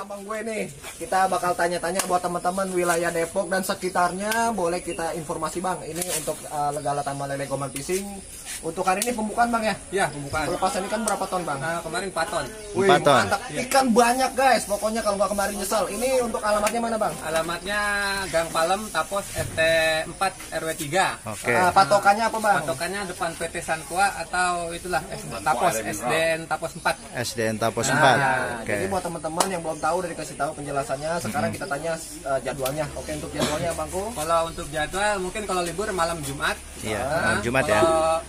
abang gue nih. Kita bakal tanya-tanya buat teman-teman wilayah Depok dan sekitarnya. Boleh kita informasi bang, ini untuk Legala Tambak Lele Goman Fishing. Untuk hari ini pembukaan bang ya? Iya, pembukaan. Pelepasan ikan berapa ton bang? Kemarin 4 ton. Wih, 4 ton. mantap. Ikan banyak guys, pokoknya kalau nggak kemarin nyesel. Ini untuk alamatnya mana bang? Alamatnya Gang Palem, Tapos, RT 4 RW 3. Oke. Patokannya apa bang? Patokannya depan PT Sanqua atau itulah Tapos, SDN Tapos 4. SDN Tapos 4. Nah, Oke. jadi buat teman-teman yang belum tahu dari kasih tahu penjelasannya, sekarang kita tanya jadwalnya. Oke, untuk jadwalnya bangku. Kalau untuk jadwal mungkin kalau libur malam Jumat. Iya, malam Jumat ya. Kalau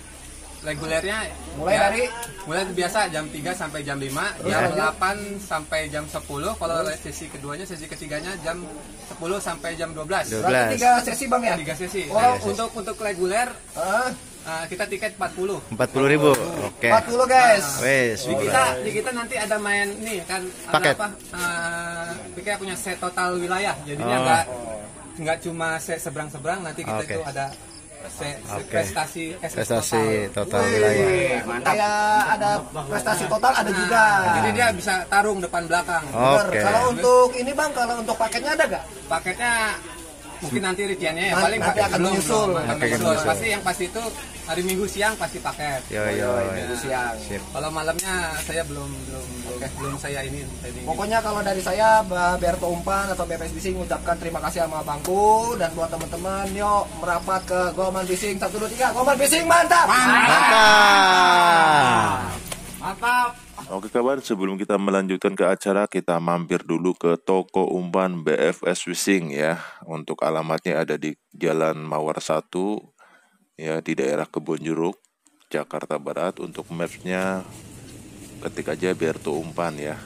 regulernya Mulai dari mulai biasa jam 3 sampai jam 5, jam 8 sampai jam 10. Kalau sesi keduanya, sesi ketiganya jam 10 sampai jam 12. berarti 3 sesi bang ya? 3 sesi. Oh, Nah, untuk reguler Ah, kita tiket 40. 40.000. Oke. 40 guys. Wes. Di kita nanti ada main nih kan Paket. ada apa? Kita punya set total wilayah. Jadinya nggak cuma set seberang-seberang, nanti kita itu ada prestasi total wilayah. Kayak ada prestasi total ada juga. Jadi dia bisa tarung depan belakang. Bener. Oke. Kalau untuk ini bang, kalau untuk paketnya ada gak? Paketnya mungkin nanti rinciannya ya Nanti akan menyusul. Pasti yang pasti itu hari Minggu siang pasti paket. Yo. Minggu siang. Sip. Kalau malamnya saya belum saya ini. Pokoknya kalau dari saya, Berto Umpan atau BPS Fishing mengucapkan terima kasih sama bangku, dan buat teman-teman, yuk merapat ke Goman Fishing 1 2 3. Goman Fishing mantap. Mantap. Oke kawan, sebelum kita melanjutkan ke acara, kita mampir dulu ke toko umpan BFS Fishing ya. Untuk alamatnya ada di Jalan Mawar 1 ya, di daerah Kebonjeruk, Jakarta Barat. Untuk mapsnya ketik aja Berto Umpan ya.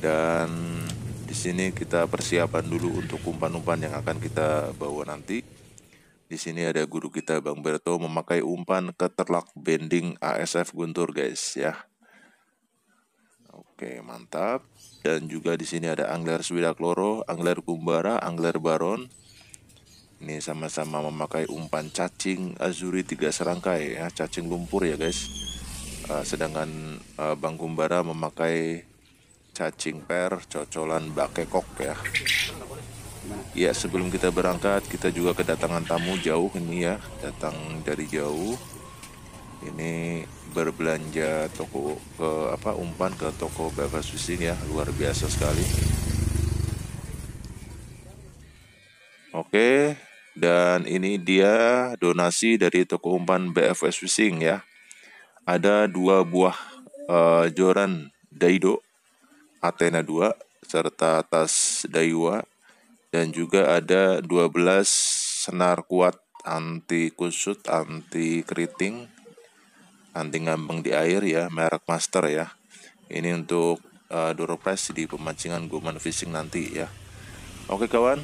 Dan di sini kita persiapan dulu untuk umpan-umpan yang akan kita bawa nanti. Di sini ada guru kita Bang Berto memakai umpan keterlak bending ASF Guntur guys ya. Oke, mantap. Dan juga di sini ada angler Swidakloro, angler Kumbara, angler Baron. Ini sama-sama memakai umpan cacing azuri 3 serangkai ya, cacing lumpur ya guys. Sedangkan Bang Kumbara memakai cacing per cocolan bakekok ya. Ya, sebelum kita berangkat kita juga kedatangan tamu jauh ini ya, datang dari jauh. Ini berbelanja umpan ke toko BFS Fishing ya, luar biasa sekali. Oke, dan ini dia donasi dari toko umpan BFS Fishing ya. Ada 2 buah joran Daido Athena 2 serta tas Daiwa, dan juga ada 12 senar kuat anti kusut, anti keriting, anti ngambang di air ya, merek Master ya. Ini untuk door prize di pemancingan Goman Fishing nanti ya. Oke kawan,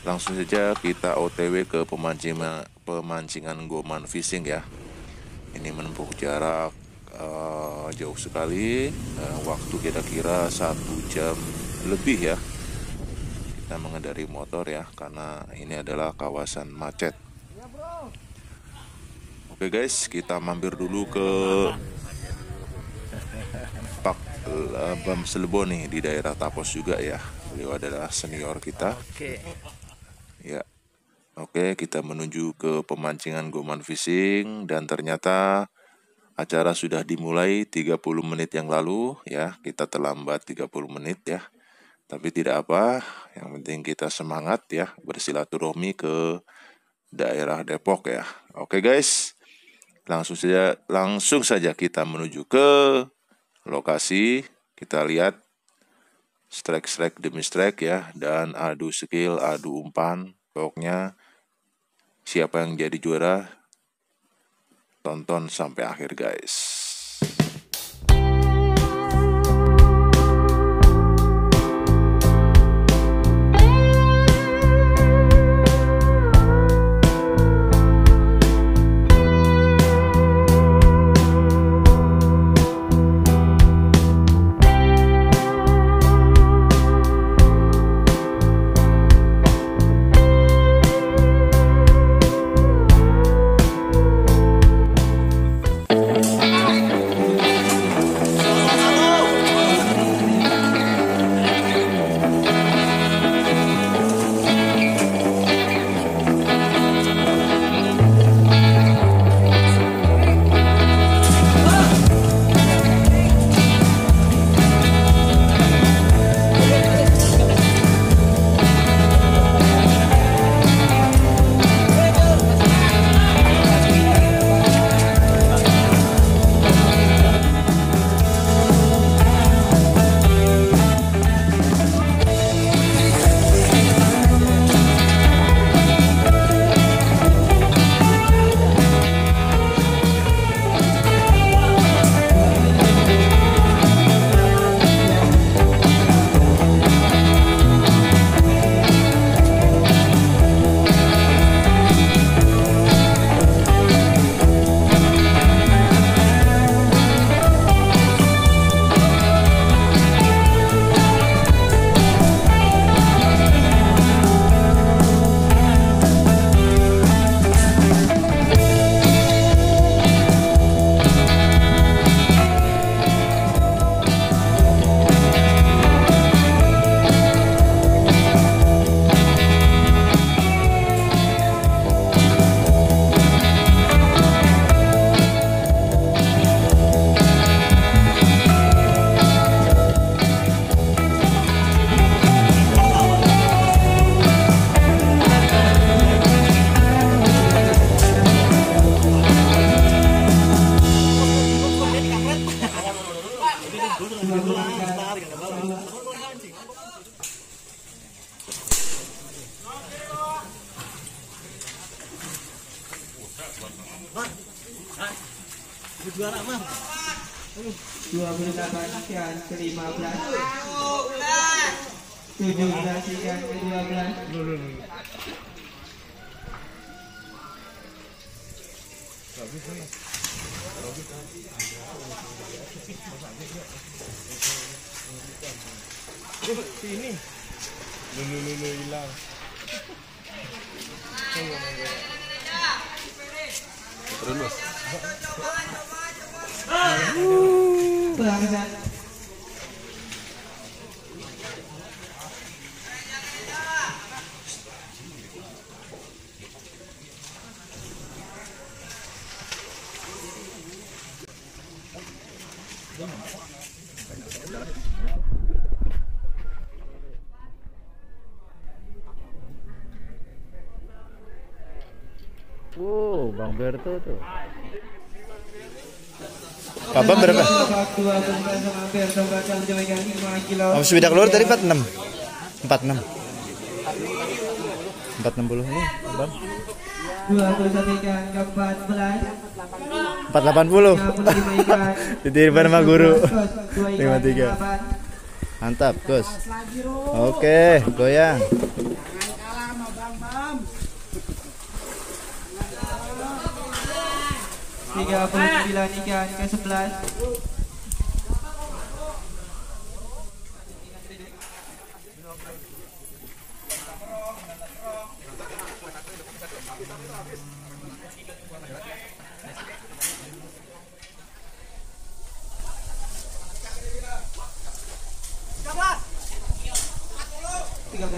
langsung saja kita OTW ke pemancingan Goman Fishing ya. Ini menempuh jarak jauh sekali, waktu kira-kira 1 jam lebih ya. Kita mengendari motor ya, karena ini adalah kawasan macet. Oke guys, kita mampir dulu ke Pak Bam Selebo nih, di daerah Tapos juga ya. Beliau adalah senior kita. Ya. Oke, kita menuju ke pemancingan Goman Fishing, dan ternyata acara sudah dimulai 30 menit yang lalu ya. Kita terlambat 30 menit ya. Tapi tidak apa, yang penting kita semangat ya, bersilaturahmi ke daerah Depok ya. Oke guys, langsung saja kita menuju ke lokasi. Kita lihat strike demi strike ya, dan adu skill, adu umpan. Pokoknya siapa yang jadi juara, tonton sampai akhir guys. ikan ke-15, 17 ikan ke-12. Sini. Lulu hilang. Terus. Berangkat. Bang Berto tuh. Papa berapa? Habis beda keluar tadi 46. 46. 460 ini, Bang. 21 ikan ke-14. 480. Ditiripan sama guru. 53. Mantap, Gus. Oke, goyang. 39 ikan ke-11.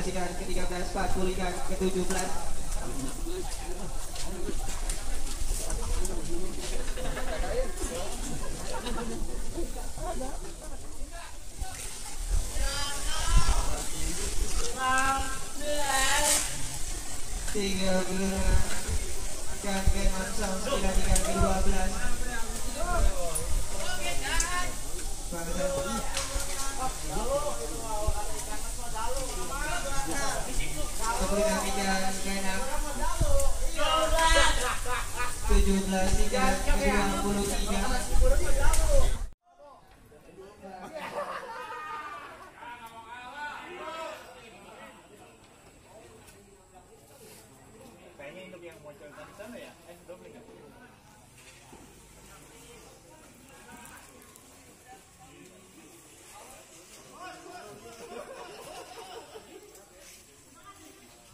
Ikan ke-13, 40 ikan ke-17. Tiga ikan ke-6, 9 ikan ke-12. Kemudian ikan ke-6, 17 ikan ke-23.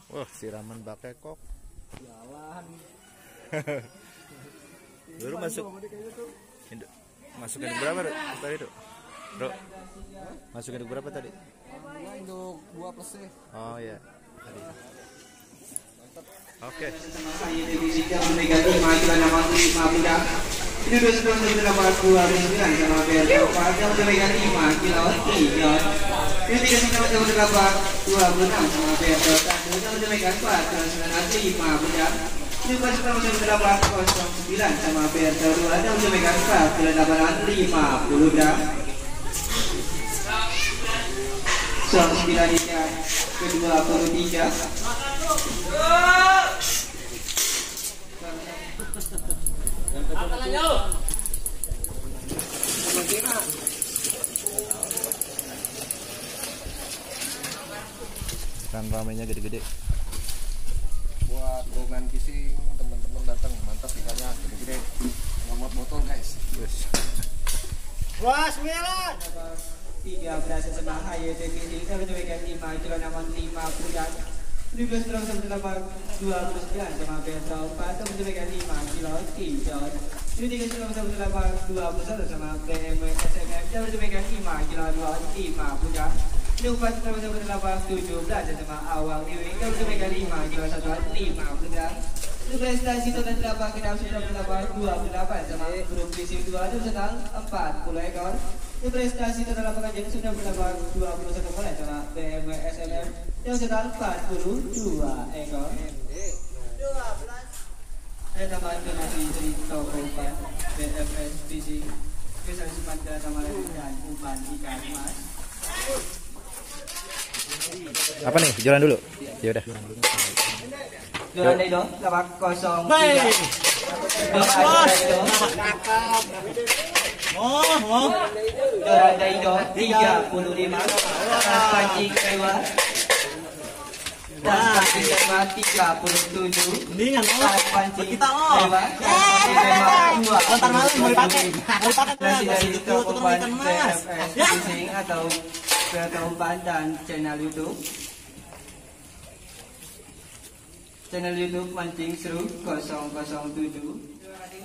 Wah, siraman bakekok. Jalan. Baru masuk. Masukin berapa tadi, Dok? Bro. Masukin berapa tadi? Induk 2 plus C. Oh ya. Tadi. Oke. Saya divisi jam negatif maju nama 5 budak. Ini 29 sama Berto Padang negatif 5 kilo 3. Ini 39 sama Berto Tandu negatif 4 5 budak. Ini 29 sama Berto 2 negatif 4 50 budak. 9 ikan ke-23. Kan ramenya gede-gede. Buat domain fishing teman-teman datang mantap ikannya gede-gede. Nomor botol guys. Yes. Wah, 13 sebelah HYT fishing 1,5 kilo 5 budak. 17 sama Berto Padang 5 kilo 3. Ini 39 sama BMW SMF 1,5 kilo 5 budak. Ini 4 sama 17 sama Awang Iwing 1,5 kilo 5 budak. Ini prestasi total 8 kita sudah 28 sama grup fishing 2 itu sedang 40 ekor. Ini prestasi total lapangan jadi sudah 21 mulai sama BMW SMF yang sedang 42 ekor. Ada tambahan donasi dari toko BFS Fishing. simpan kelihatan malam dan umpan ikan emas. Apa nih? Jualan dulu. Ya udah. Jualan Daido, lapak 03. Jualan Daido 35. Tas pancing Dewa. Tas pancing Dewa 37. Tas pancing Dewa. Ntar malam mau dipakai. Nasi dari toko umpan BFS Fishing atau kreator umpan dan channel YouTube. Channel YouTube Mancing Seru 007.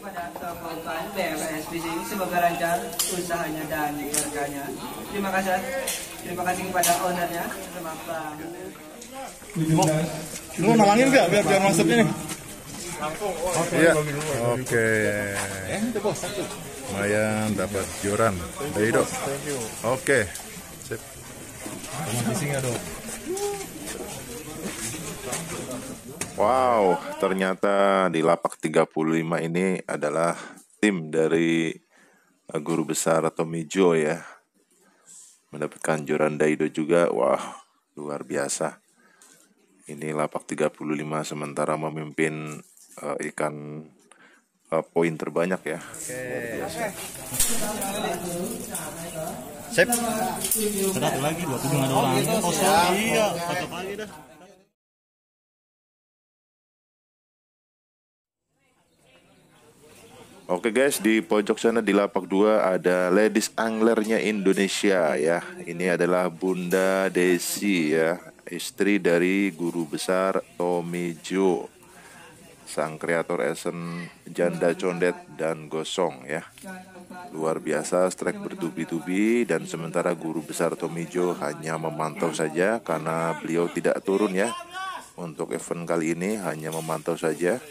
Pada toko umpan BFS Fishing, semoga lancar usahanya dan keluarganya. Terima kasih kepada ownernya. Selamat Bang. Lu nalangin nggak biar masuknya nih? Iya. Oke. Lumayan dapat joran Daido. Oke. Sip. Wow, ternyata di lapak 35 ini adalah tim dari Guru Besar Tommy Joe ya. Mendapatkan joran Daido juga. Wah, luar biasa. Ini lapak 35 sementara memimpin ikan poin terbanyak ya. Luar biasa. Sip. Satu lagi 27 ada orang. Iya, satu lagi dah. Oke guys, di pojok sana di lapak 2 ada ladies anglernya Indonesia ya. Ini adalah Bunda Desi ya, istri dari Guru Besar Tommy Joe, sang kreator esen janda condet dan gosong ya. Luar biasa, strike bertubi-tubi. Dan sementara Guru Besar Tommy Joe hanya memantau saja karena beliau tidak turun ya. Untuk event kali ini hanya memantau saja.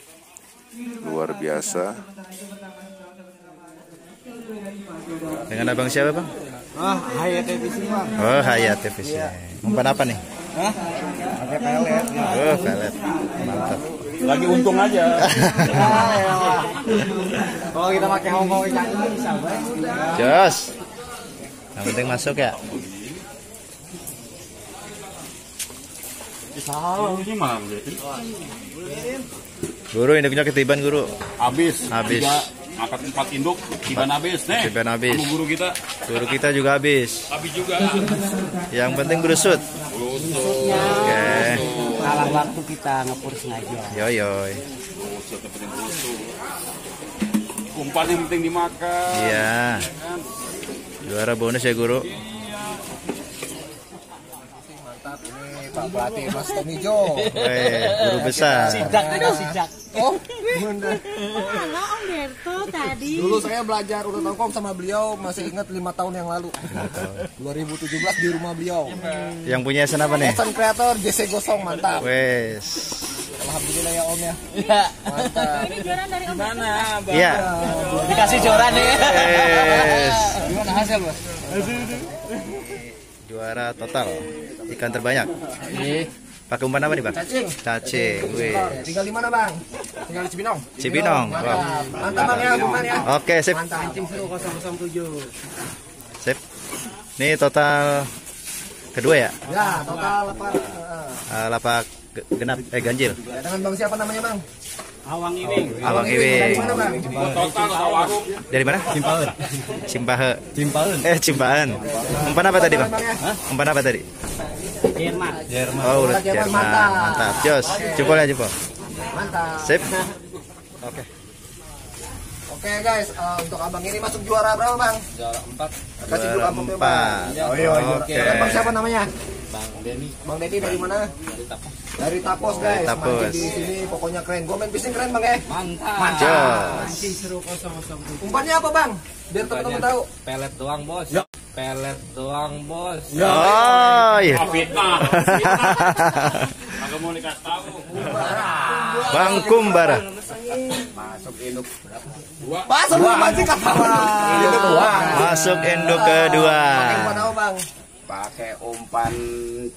Luar biasa. Dengan abang siapa bang? Hayat Fishing bang. Oh Hayat Fishing. Umpan apa nih? Pakai pelet. Oh pelet. Mantap. Lagi untung aja. Kalau kita pakai Hongkong ikan bisa bang. Jos. Yang penting masuk ya. Salah ini mah. Guru induknya ketiban guru. Habis. Habis. Angkat 4 induk, tiban habis nih. Tiban habis. Sama guru kita. Guru kita juga habis. Habis juga. Yang penting berusut. Oke. Kalah waktu kita ngepur sengaja. Yoyoy. Berusut, yang penting berusut. Umpan yang penting dimakan. Iya. Juara bonus ya guru. Mantap, ini Pak Pelatih Mas Tommy Joe. Guru besar. Sijak. Oh, bener. Halo Om Berto tadi. Dulu saya belajar udah tongkong sama beliau, masih ingat 5 tahun yang lalu. 2017 di rumah beliau. Yang punya esen apa nih? Esen kreator JC Gosong, mantap. Wes. Alhamdulillah ya Om ya. Iya. Mantap. Ini joran dari Om Berto. Iya. Dikasih joran nih. Wes. Gimana hasil bos? Juara total. Ikan terbanyak. Iya. Pakai umpan apa nih bang? Cacing. Cacing. Wih. Tinggal di mana bang? Tinggal di Cibinong. Cibinong. Wow. Mantap. Mantap bang ya, umpan ya. Oke sip. Mantap. Seru 007. Sip. Ini total kedua ya? Ya, total lapak. Lapak genap ganjil. Ya, dengan bang siapa namanya bang? Awang Iwing. Awang Dari Iwing. mana bang? Total warung. Dari mana? Cimpaun. Cimpahe. Cimpaun. Cimpaan. Umpan apa tadi bang? Umpan apa tadi? Jerman. Oh udah Jerman. Mantap. Jos. Jempolnya jempol. Mantap. Sip. Oke. Oke guys, untuk abang ini masuk juara berapa bang? Juara 4. Kasih dulu Juara amplopnya 4. bang. Oh, iya, Oke. Dan bang siapa namanya? Bang Denny. Bang Dedi dari mana? Dari Tapos guys. Tapos. Mancing di sini pokoknya keren. Gue main fishing keren bang ya. Mantap. Jos. Mancing seru 007. Umpannya apa bang? Biar teman-teman tahu. Pelet doang bos. Pelet doang bos. Oh iya. Fitnah. Agak mau dikasih tahu. Bang Kumbara. Masuk induk mancing ketawa. Masuk induk kedua. Pakai umpan apa bang? Pakai umpan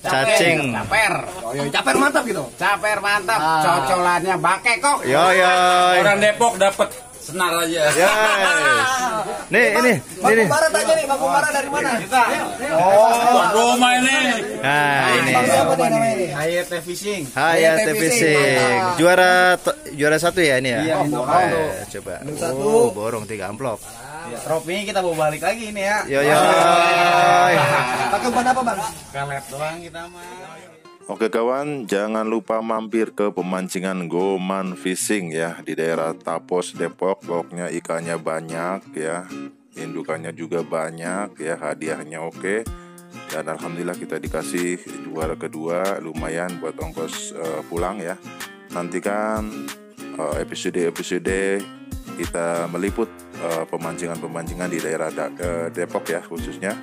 Cacing. caper. Oh iya, caper mantap gitu. Caper mantap. Cocolannya bake kok. Yoyoy. Orang Depok dapat Senar aja. Ya. Nih. Bang Kumbara tanya nih, Bang Kumbara dari mana? Tuan rumah ini. Nah, ini. Bang siapa nih namanya ini? Hayat Fishing. Hayat Fishing. Juara satu ya ini ya? Iya, Coba. Satu. Oh, borong 3 amplop. Trofinya kita bawa balik lagi ini ya. Yo. Pakai umpan apa, Bang? Pelet doang kita mah. Oke kawan, jangan lupa mampir ke pemancingan Goman Fishing ya di daerah Tapos Depok. Pokoknya ikannya banyak ya, indukannya juga banyak ya, hadiahnya oke. Dan alhamdulillah kita dikasih juara kedua, lumayan buat ongkos pulang ya. Nantikan episode-episode kita meliput pemancingan-pemancingan di daerah Depok ya khususnya.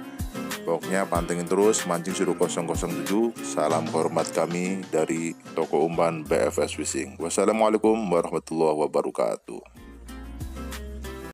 Pokoknya pantengin terus Mancing Suruh 007. Salam hormat kami dari Toko Umpan BFS Fishing. Wassalamualaikum warahmatullahi wabarakatuh.